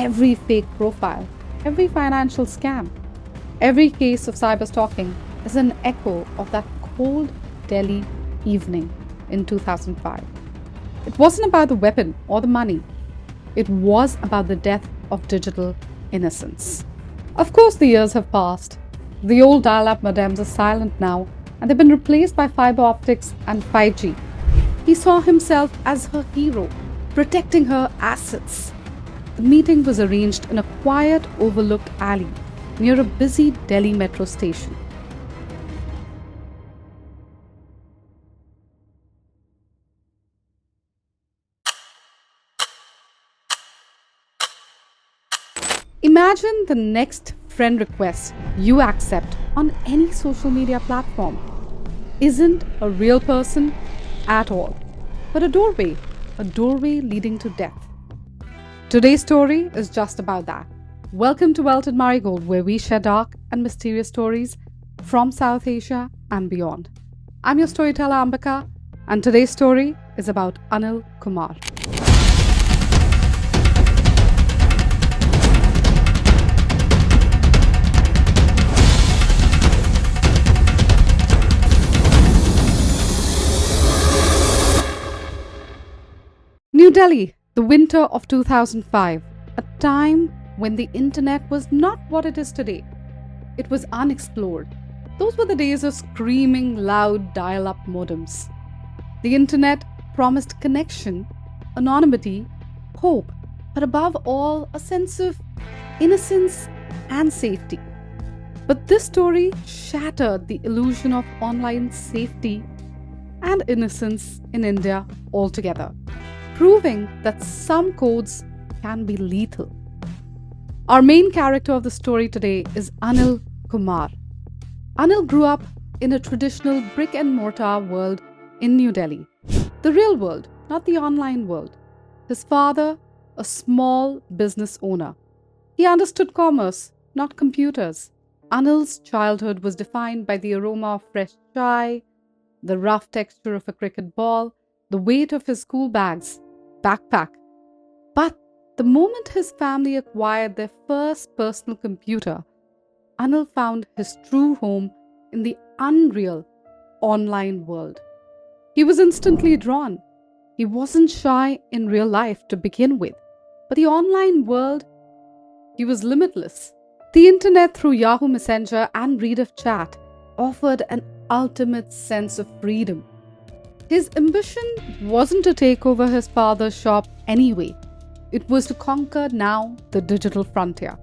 every fake profile, every financial scam, every case of cyberstalking is an echo of that cold Delhi evening in 2005. It wasn't about the weapon or the money. It was about the death of digital innocence. Of course, the years have passed. The old dial-up modems are silent now, and they've been replaced by fiber optics and 5G. He saw himself as her hero, protecting her assets. The meeting was arranged in a quiet, overlooked alley near a busy Delhi metro station. Imagine the next friend request you accept on any social media platform isn't a real person at all, but a doorway leading to death. Today's story is just about that. Welcome to Welted Marigold, where we share dark and mysterious stories from South Asia and beyond. I'm your storyteller Ambika, and today's story is about Anil Kumar. New Delhi, the winter of 2005, a time when the internet was not what it is today. It was unexplored. Those were the days of screaming, loud dial-up modems. The internet promised connection, anonymity, hope, but above all, a sense of innocence and safety. But this story shattered the illusion of online safety and innocence in India altogether, proving that some codes can be lethal. Our main character of the story today is Anil Kumar. Anil grew up in a traditional brick and mortar world in New Delhi. The real world, not the online world. His father, a small business owner. He understood commerce, not computers. Anil's childhood was defined by the aroma of fresh chai, the rough texture of a cricket ball, the weight of his school backpack. But the moment his family acquired their first personal computer, Anil found his true home in the unreal online world. He was instantly drawn. He wasn't shy in real life to begin with, but the online world, he was limitless. The internet through Yahoo Messenger and Rediff chat offered an ultimate sense of freedom. His ambition wasn't to take over his father's shop anyway. It was to conquer now the digital frontier.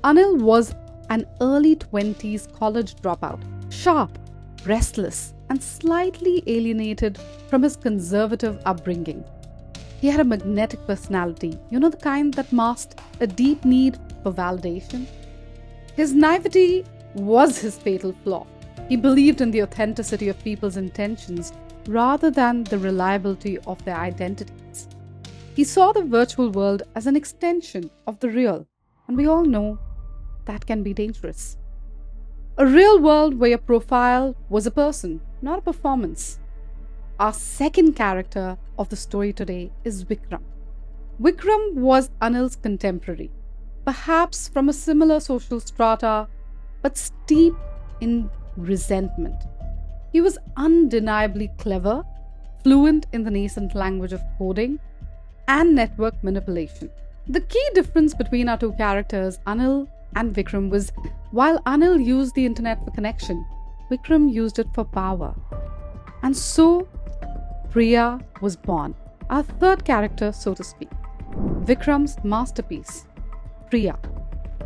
Anil was an early 20s college dropout, sharp, restless, and slightly alienated from his conservative upbringing. He had a magnetic personality, the kind that masked a deep need for validation. His naivety was his fatal flaw. He believed in the authenticity of people's intentions rather than the reliability of their identities. He saw the virtual world as an extension of the real, and we all know that can be dangerous. A real world where your profile was a person, not a performance. Our second character of the story today is Vikram. Vikram was Anil's contemporary, perhaps from a similar social strata, but steeped in resentment. He was undeniably clever, fluent in the nascent language of coding and network manipulation. The key difference between our two characters, Anil and Vikram, was while Anil used the internet for connection, Vikram used it for power. And so, Priya was born, our third character, so to speak. Vikram's masterpiece, Priya.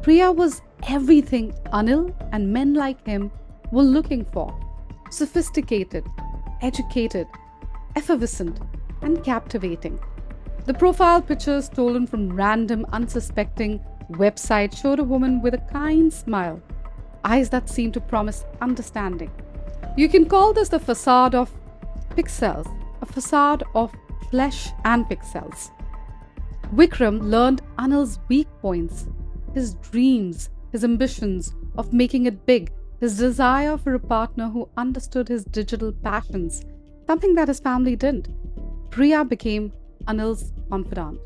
Priya was everything Anil and men like him were looking for. Sophisticated, educated, effervescent, and captivating. The profile pictures stolen from random, unsuspecting websites showed a woman with a kind smile, eyes that seemed to promise understanding. You can call this the facade of pixels, a facade of flesh and pixels. Vikram learned Anil's weak points, his dreams, his ambitions of making it big, his desire for a partner who understood his digital passions, something that his family didn't. Priya became Anil's confidant.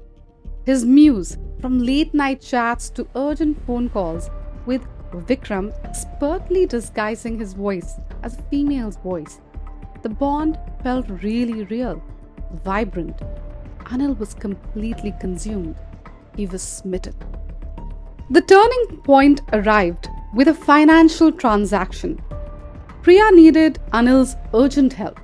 His muse, from late night chats to urgent phone calls, with Vikram expertly disguising his voice as a female's voice. The bond felt really real, vibrant. Anil was completely consumed. He was smitten. The turning point arrived with a financial transaction. Priya needed Anil's urgent help.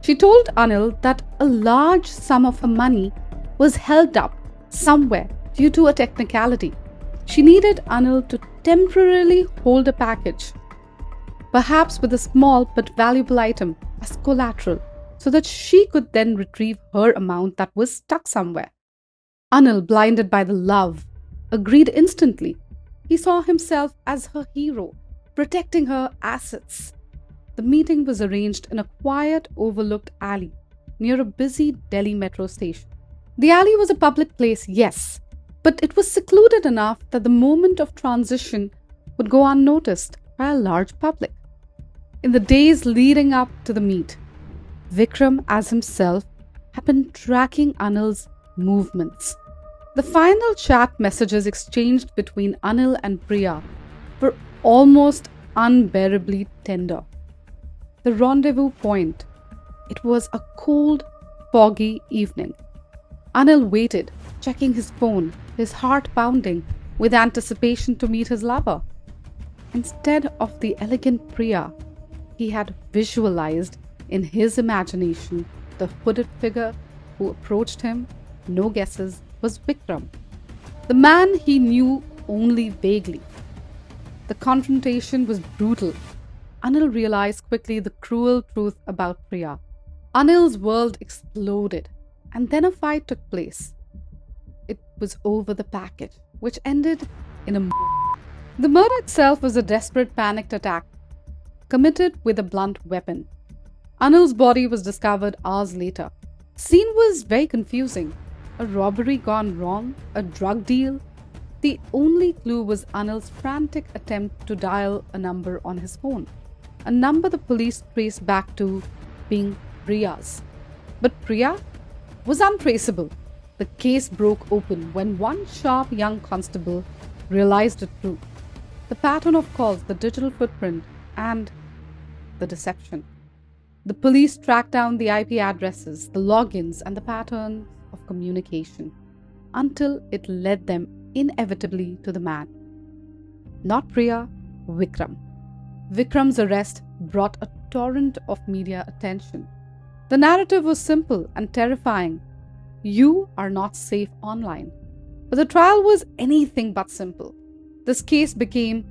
She told Anil that a large sum of her money was held up somewhere due to a technicality. She needed Anil to temporarily hold a package, perhaps with a small but valuable item as collateral, so that she could then retrieve her amount that was stuck somewhere. Anil, blinded by the love, agreed instantly. He saw himself as her hero, protecting her assets. The meeting was arranged in a quiet, overlooked alley near a busy Delhi metro station. The alley was a public place, yes, but it was secluded enough that the moment of transition would go unnoticed by a large public. In the days leading up to the meet, Vikram, as himself, had been tracking Anil's movements. The final chat messages exchanged between Anil and Priya were almost unbearably tender. The rendezvous point. It was a cold, foggy evening. Anil waited, checking his phone, his heart pounding with anticipation to meet his lover. Instead of the elegant Priya, he had visualized in his imagination the hooded figure who approached him, no guesses, was Vikram, the man he knew only vaguely. The confrontation was brutal. Anil realized quickly the cruel truth about Priya. Anil's world exploded, and then a fight took place. It was over the package, which ended in a murder. The murder itself was a desperate, panicked attack, committed with a blunt weapon. Anil's body was discovered hours later. The scene was very confusing. A robbery gone wrong? A drug deal? The only clue was Anil's frantic attempt to dial a number on his phone. A number the police traced back to being Priya's. But Priya was untraceable. The case broke open when one sharp young constable realized the truth. The pattern of calls, the digital footprint, and the deception. The police tracked down the IP addresses, the logins, and the patterns of communication until it led them inevitably to the man. Not Priya, Vikram. Vikram's arrest brought a torrent of media attention. The narrative was simple and terrifying. You are not safe online. But the trial was anything but simple. This case became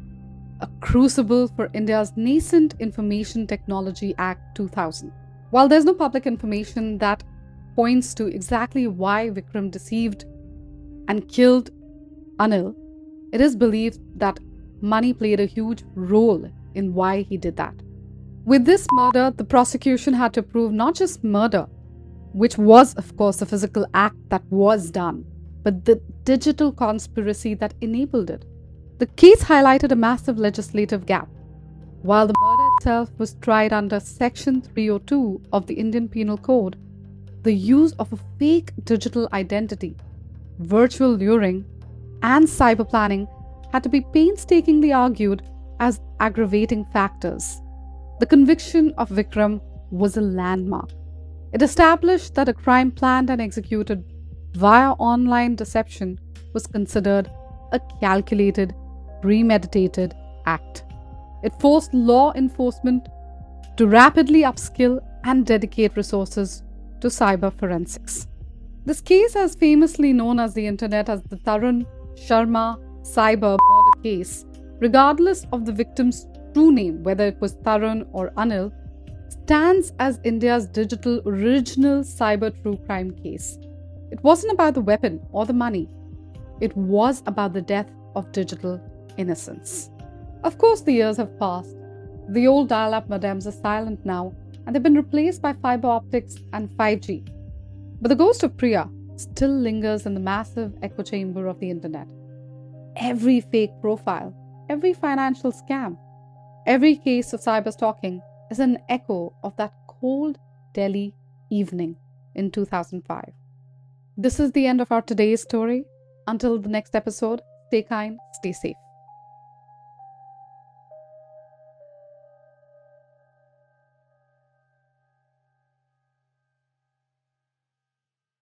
a crucible for India's nascent Information Technology Act 2000. While there's no public information that points to exactly why Vikram deceived and killed Anil, it is believed that money played a huge role in why he did that. With this murder, the prosecution had to prove not just murder, which was, of course, a physical act that was done, but the digital conspiracy that enabled it. The case highlighted a massive legislative gap. While the murder itself was tried under Section 302 of the Indian Penal Code, the use of a fake digital identity, virtual luring, and cyber planning had to be painstakingly argued as aggravating factors. The conviction of Vikram was a landmark. It established that a crime planned and executed via online deception was considered a calculated, premeditated act. It forced law enforcement to rapidly upskill and dedicate resources to cyber forensics. This case is famously known as the internet as the Tarun Sharma cyber murder case, regardless of the victim's true name, whether it was Tarun or Anil, stands as India's digital original cyber true crime case. It wasn't about the weapon or the money. It was about the death of digital innocence. Of course, the years have passed. The old dial-up modems are silent now, and they've been replaced by fiber optics and 5G. But the ghost of Priya still lingers in the massive echo chamber of the internet. Every fake profile, every financial scam, every case of cyber stalking is an echo of that cold Delhi evening in 2005. This is the end of our today's story. Until the next episode, stay kind, stay safe.